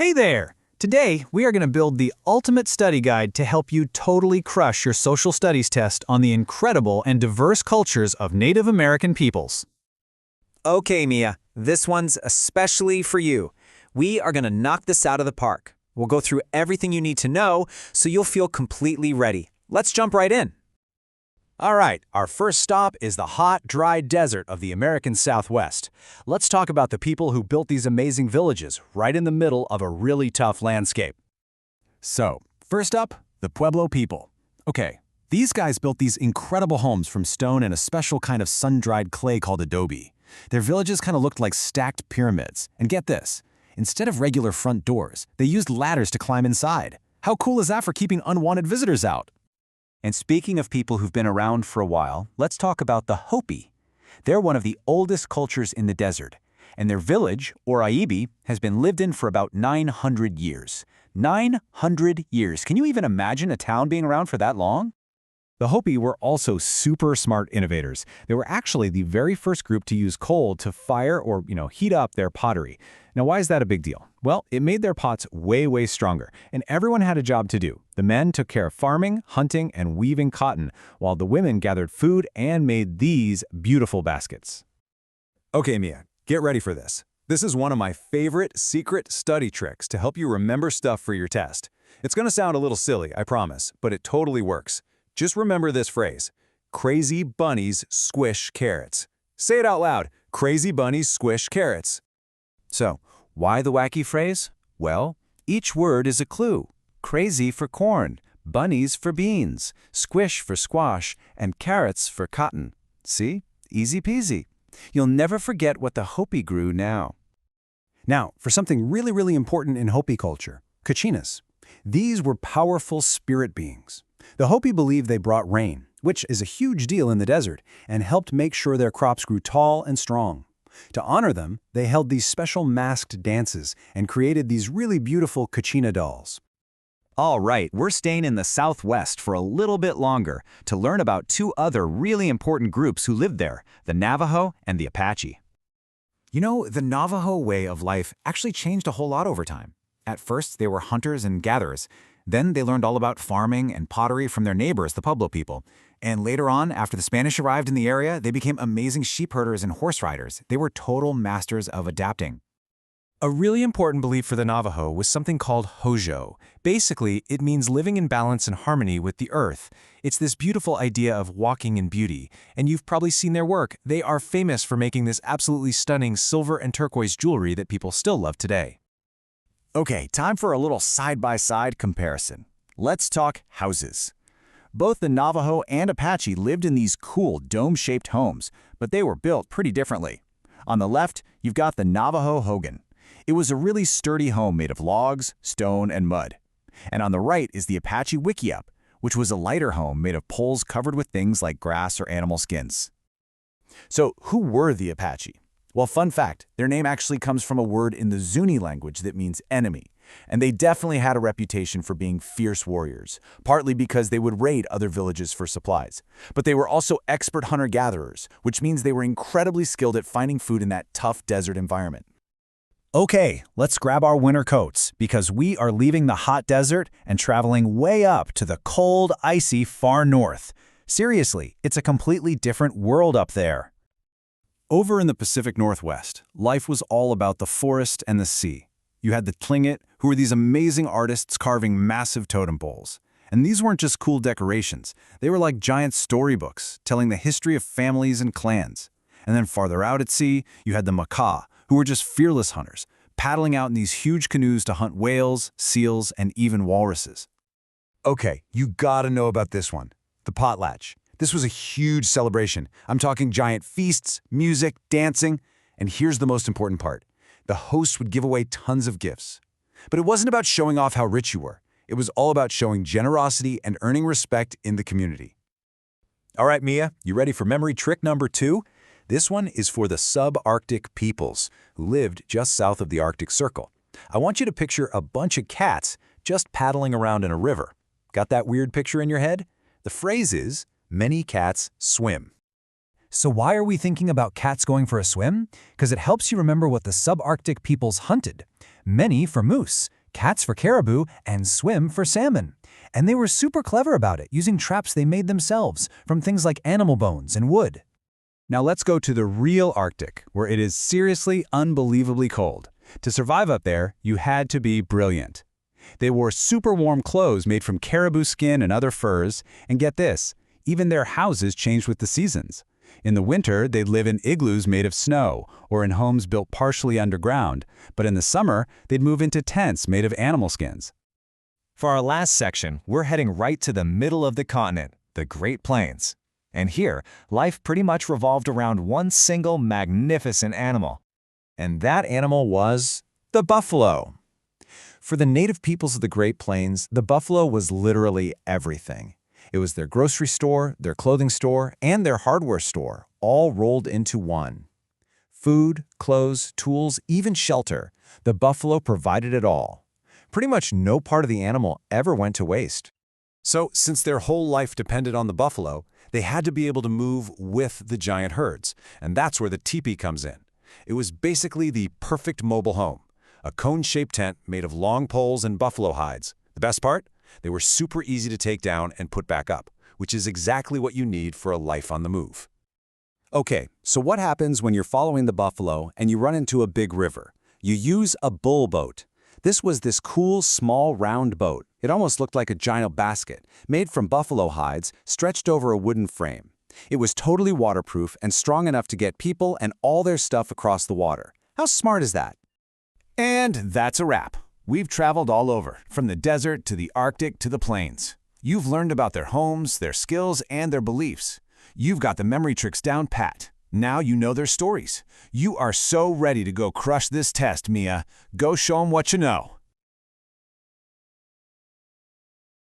Hey there! Today, we are going to build the ultimate study guide to help you totally crush your social studies test on the incredible and diverse cultures of Native American peoples. Okay, Mia, this one's especially for you. We are going to knock this out of the park. We'll go through everything you need to know so you'll feel completely ready. Let's jump right in. All right, our first stop is the hot, dry desert of the American Southwest. Let's talk about the people who built these amazing villages right in the middle of a really tough landscape. So, first up, the Pueblo people. Okay, these guys built these incredible homes from stone and a special kind of sun-dried clay called adobe. Their villages kind of looked like stacked pyramids. And get this, instead of regular front doors, they used ladders to climb inside. How cool is that for keeping unwanted visitors out? And speaking of people who've been around for a while, let's talk about the Hopi. They're one of the oldest cultures in the desert, and their village, or Aibi, has been lived in for about 900 years. 900 years. Can you even imagine a town being around for that long? The Hopi were also super smart innovators. They were actually the very first group to use coal to fire or, heat up their pottery. Now, why is that a big deal? Well, it made their pots way stronger, and everyone had a job to do. The men took care of farming, hunting, and weaving cotton, while the women gathered food and made these beautiful baskets. Okay, Mia, get ready for this. This is one of my favorite secret study tricks to help you remember stuff for your test. It's going to sound a little silly, I promise, but it totally works. Just remember this phrase: crazy bunnies squish carrots. Say it out loud: crazy bunnies squish carrots. So, why the wacky phrase? Well, each word is a clue. Crazy for corn, bunnies for beans, squish for squash, and carrots for cotton. See? Easy peasy. You'll never forget what the Hopi grew now. Now, for something really important in Hopi culture, Kachinas. These were powerful spirit beings. The Hopi believed they brought rain, which is a huge deal in the desert, and helped make sure their crops grew tall and strong. To honor them, they held these special masked dances and created these really beautiful Kachina dolls. All right, we're staying in the Southwest for a little bit longer to learn about two other really important groups who lived there, the Navajo and the Apache. The Navajo way of life actually changed a whole lot over time. At first, they were hunters and gatherers. Then they learned all about farming and pottery from their neighbors, the Pueblo people. And later on, after the Spanish arrived in the area, they became amazing sheep herders and horse riders. They were total masters of adapting. A really important belief for the Navajo was something called Hojo. Basically, it means living in balance and harmony with the earth. It's this beautiful idea of walking in beauty, and you've probably seen their work. They are famous for making this absolutely stunning silver and turquoise jewelry that people still love today. Okay, time for a little side-by-side comparison. Let's talk houses. Both the Navajo and Apache lived in these cool dome-shaped homes, but they were built pretty differently. On the left, you've got the Navajo Hogan. It was a really sturdy home made of logs, stone, and mud. And on the right is the Apache Wickiup, which was a lighter home made of poles covered with things like grass or animal skins. So who were the Apache? Well, fun fact, their name actually comes from a word in the Zuni language that means enemy. And they definitely had a reputation for being fierce warriors, partly because they would raid other villages for supplies. But they were also expert hunter-gatherers, which means they were incredibly skilled at finding food in that tough desert environment. Okay, let's grab our winter coats, because we are leaving the hot desert and traveling way up to the cold, icy far north. Seriously, it's a completely different world up there. Over in the Pacific Northwest, life was all about the forest and the sea. You had the Tlingit, who were these amazing artists carving massive totem poles. And these weren't just cool decorations. They were like giant storybooks, telling the history of families and clans. And then farther out at sea, you had the Makah, who were just fearless hunters, paddling out in these huge canoes to hunt whales, seals, and even walruses. Okay, you gotta know about this one, the potlatch. This was a huge celebration. I'm talking giant feasts, music, dancing, and here's the most important part. The hosts would give away tons of gifts. But it wasn't about showing off how rich you were. It was all about showing generosity and earning respect in the community. All right, Mia, you ready for memory trick number 2? This one is for the subarctic peoples who lived just south of the Arctic Circle. I want you to picture a bunch of cats just paddling around in a river. Got that weird picture in your head? The phrase is, many cats swim. So why are we thinking about cats going for a swim? Because it helps you remember what the subarctic peoples hunted. many for moose, cats for caribou, and swim for salmon. And they were super clever about it, using traps they made themselves from things like animal bones and wood. Now let's go to the real Arctic, where it is seriously unbelievably cold. To survive up there, you had to be brilliant. They wore super warm clothes made from caribou skin and other furs, and get this, even their houses changed with the seasons. In the winter, they'd live in igloos made of snow, or in homes built partially underground, but in the summer, they'd move into tents made of animal skins. For our last section, we're heading right to the middle of the continent, the Great Plains. And here, life pretty much revolved around one single magnificent animal. And that animal was the buffalo. For the native peoples of the Great Plains, the buffalo was literally everything. It was their grocery store, their clothing store, and their hardware store, all rolled into one. Food, clothes, tools, even shelter, the buffalo provided it all. Pretty much no part of the animal ever went to waste. So, since their whole life depended on the buffalo, they had to be able to move with the giant herds, and that's where the teepee comes in. It was basically the perfect mobile home, a cone-shaped tent made of long poles and buffalo hides. The best part? They were super easy to take down and put back up, which is exactly what you need for a life on the move. Okay, so what happens when you're following the buffalo and you run into a big river? You use a bull boat. This was this cool, small, round boat. It almost looked like a giant basket, made from buffalo hides, stretched over a wooden frame. It was totally waterproof and strong enough to get people and all their stuff across the water. How smart is that? And that's a wrap. We've traveled all over, from the desert to the Arctic to the plains. You've learned about their homes, their skills, and their beliefs. You've got the memory tricks down pat. Now you know their stories. You are so ready to go crush this test, Mia. Go show 'em what you know.